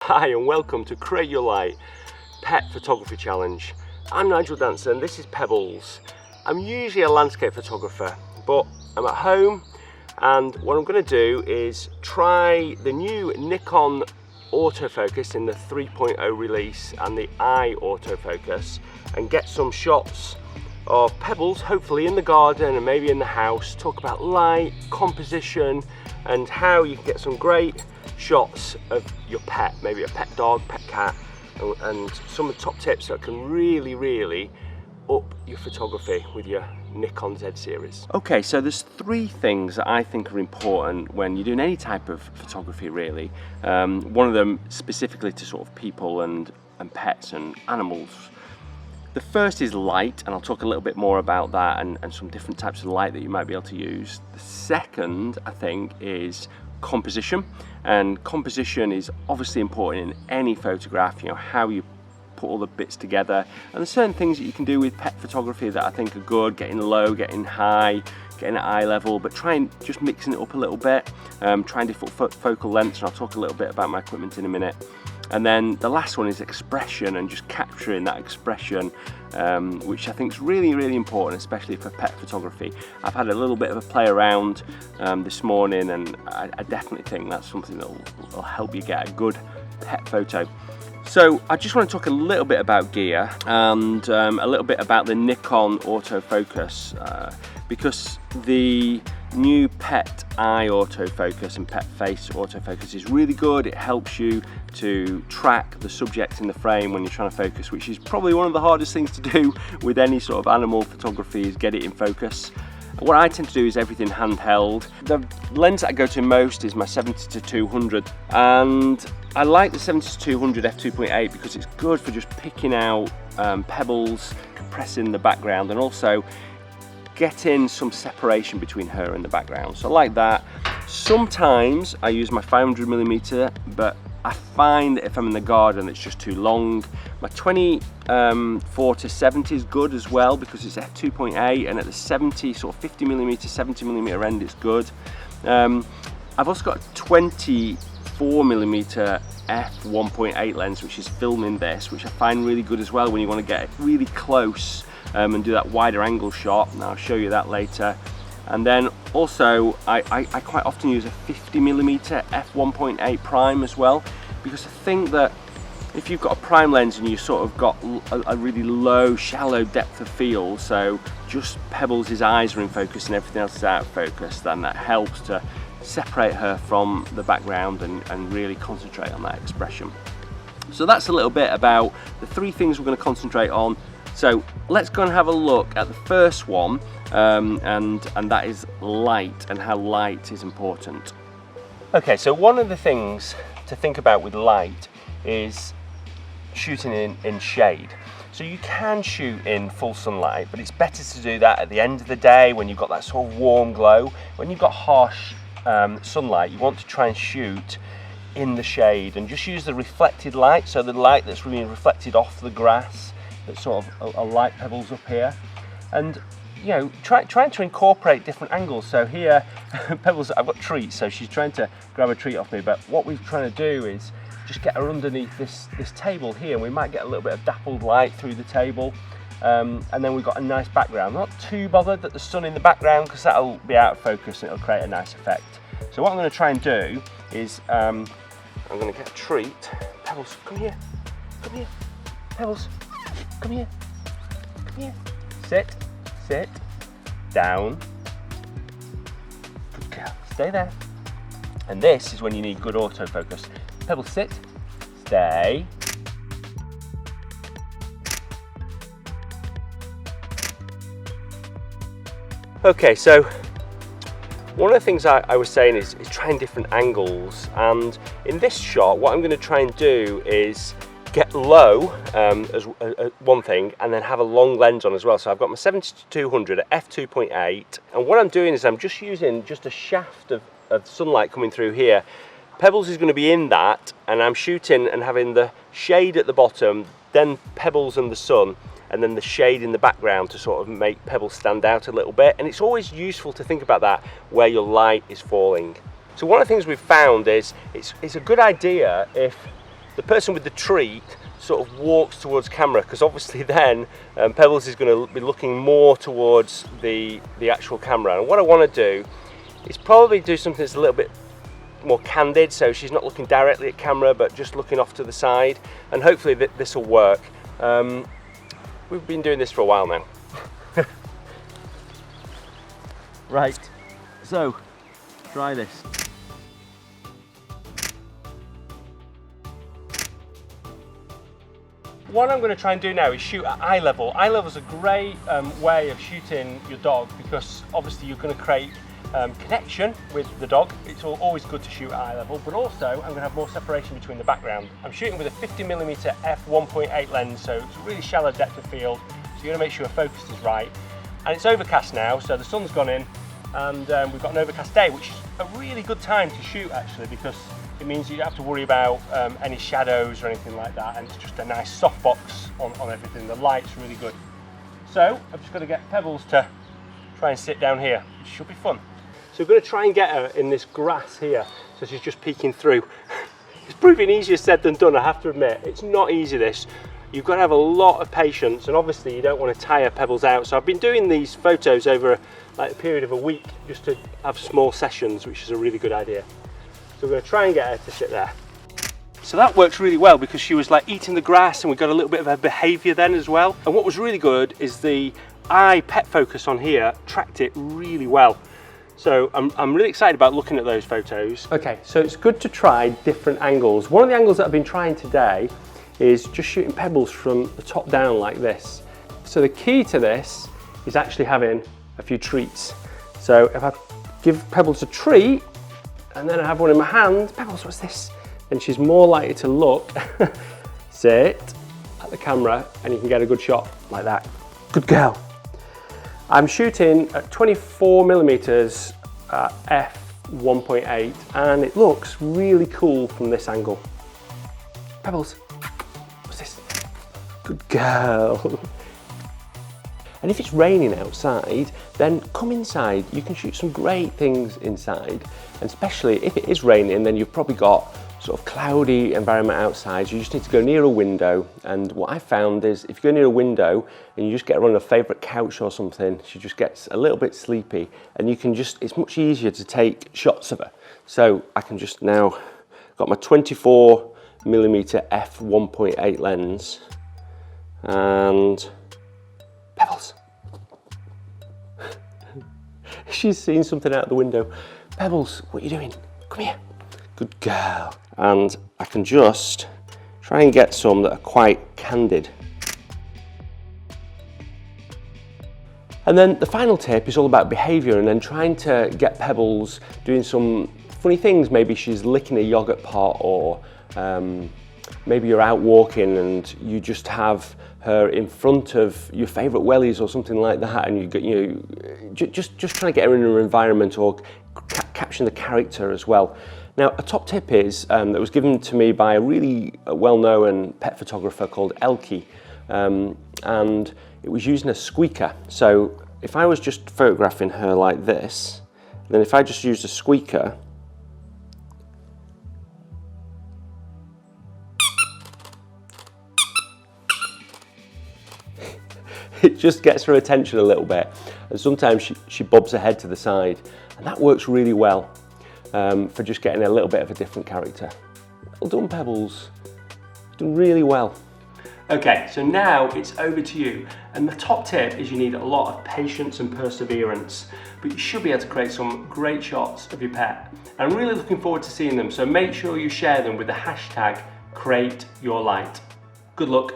Hi and welcome to Create Your Light Pet Photography Challenge. I'm Nigel Danson, this is Pebbles. I'm usually a landscape photographer, but I'm at home and what I'm going to do is try the new Nikon autofocus in the 3.0 release and the eye autofocus and get some shots of pebbles, hopefully in the garden and maybe in the house, talk about light, composition and how you can get some great shots of your pet, maybe a pet dog, pet cat, and some of the top tips that can really up your photography with your Nikon Z series. Okay, so there's three things that I think are important when you're doing any type of photography really. One of them specifically to sort of people and pets and animals. The first is light, and I'll talk a little bit more about that and some different types of light that you might be able to use. The second, I think, is composition, and composition is obviously important in any photograph, you know, how you put all the bits together, and there's certain things that you can do with pet photography that I think are good, getting low, getting high, getting at eye level, but try and just mixing it up a little bit, trying different focal lengths, and I'll talk a little bit about my equipment in a minute. And then the last one is expression and just capturing that expression, which I think is really important, especially for pet photography. I've had a little bit of a play around this morning, and I definitely think that's something that will help you get a good pet photo. So I just want to talk a little bit about gear and a little bit about the Nikon autofocus, because the new pet eye autofocus and pet face autofocus is really good. It helps you to track the subject in the frame when you're trying to focus, which is probably one of the hardest things to do with any sort of animal photography, is get it in focus. What I tend to do is everything handheld. The lens that I go to most is my 70-200, and I like the 70-200 f2.8 because it's good for just picking out pebbles, compressing the background, and also getting some separation between her and the background. So I like that. Sometimes I use my 500mm, but I find that if I'm in the garden it's just too long. My 24-70 is good as well because it's f2.8, and at the 70, sort of 50mm, 70mm end it's good. I've also got a 24mm f1.8 lens which is filming this, which I find really good as well when you want to get it really close and do that wider angle shot, and I'll show you that later. And then also I quite often use a 50mm f1.8 prime as well, because I think that if you've got a prime lens and you sort of got a really low, shallow depth of field, so just Pebbles' eyes are in focus and everything else is out of focus, then that helps to separate her from the background and really concentrate on that expression. So that's a little bit about the three things we're going to concentrate on. So let's go and have a look at the first one, and that is light and how light is important. Okay, so one of the things to think about with light is shooting in shade. So you can shoot in full sunlight, but it's better to do that at the end of the day when you've got that sort of warm glow. When you've got harsh sunlight, you want to try and shoot in the shade and just use the reflected light, so the light that's really reflected off the grass, that's sort of a light pebbles up here, and you know, trying to incorporate different angles. So here Pebbles, I've got treats, so she's trying to grab a treat off me, but what we're trying to do is just get her underneath this table here, and we might get a little bit of dappled light through the table, and then we've got a nice background. Not too bothered that the sun in the background, because that'll be out of focus and it'll create a nice effect. So what I'm going to try and do is I'm going to get a treat. Pebbles, come here, Pebbles, come here, sit, down, good girl, stay there. And this is when you need good autofocus. Pebbles, sit, stay. Okay, so one of the things I was saying is trying different angles, and in this shot what I'm going to try and do is get low as one thing, and then have a long lens on as well. So I've got my 70-200 at f2.8, and what I'm doing is I'm just using just a shaft of sunlight coming through here. Pebbles is going to be in that, and I'm shooting and having the shade at the bottom, then Pebbles and the sun, and then the shade in the background to sort of make Pebbles stand out a little bit. And it's always useful to think about that, where your light is falling. So one of the things we've found is it's a good idea if the person with the treat sort of walks towards camera, because obviously then Pebbles is going to be looking more towards the actual camera. And what I want to do is probably do something that's a little bit more candid, so she's not looking directly at camera but just looking off to the side, and hopefully this will work. We've been doing this for a while now. Right, so try this. What I'm going to try and do now is shoot at eye level. Eye level is a great way of shooting your dog, because obviously you're going to create connection with the dog. It's always good to shoot at eye level, but also I'm going to have more separation between the background. I'm shooting with a 50mm f1.8 lens, so it's a really shallow depth of field, so you're going to make sure focus is right. And it's overcast now, so the sun's gone in, and we've got an overcast day, which is a really good time to shoot actually, because it means you don't have to worry about any shadows or anything like that, and it's just a nice softbox on everything. The light's really good. So I've just got to get Pebbles to try and sit down here, which should be fun. So we're going to try and get her in this grass here, so she's just peeking through. It's proving easier said than done, I have to admit. It's not easy, this. You've got to have a lot of patience, and obviously you don't want to tire Pebbles out. So I've been doing these photos over a period of a week, just to have small sessions, which is a really good idea. So we're going to try and get her to sit there. So that worked really well, because she was like eating the grass, and we got a little bit of her behaviour then as well. And what was really good is the eye pet focus on here tracked it really well. So I'm really excited about looking at those photos. Okay, so it's good to try different angles. One of the angles that I've been trying today is just shooting Pebbles from the top down like this. So the key to this is actually having a few treats. So if I give Pebbles a treat, and then I have one in my hand, Pebbles, what's this? And she's more likely to look, sit at the camera, and you can get a good shot like that. Good girl. I'm shooting at 24mm f1.8, and it looks really cool from this angle. Pebbles, what's this? Good girl. And if it's raining outside, then come inside. You can shoot some great things inside. And especially if it is raining, then you've probably got sort of cloudy environment outside. You just need to go near a window. And what I found is if you go near a window and you just get her on a favourite couch or something, she just gets a little bit sleepy, and you can just, it's much easier to take shots of her. So I can just now, got my 24mm f1.8 lens, and Pebbles. She's seen something out the window. Pebbles, what are you doing? Come here. Good girl. And I can just try and get some that are quite candid. And then the final tip is all about behaviour, and then trying to get Pebbles doing some funny things. Maybe she's licking a yoghurt pot, or maybe you're out walking and you just have her in front of your favourite wellies or something like that, and just trying to get her in her environment, or capturing the character as well. Now, a top tip is that was given to me by a really well-known pet photographer called Elke, and it was using a squeaker. So if I was just photographing her like this, then if I just used a squeaker, it just gets her attention a little bit, and sometimes she bobs her head to the side, and that works really well for just getting a little bit of a different character. Well done, Pebbles. Done really well. Okay, so now it's over to you, and the top tip is you need a lot of patience and perseverance, but you should be able to create some great shots of your pet. I'm really looking forward to seeing them, so make sure you share them with the hashtag #CreateYourLight. Good luck.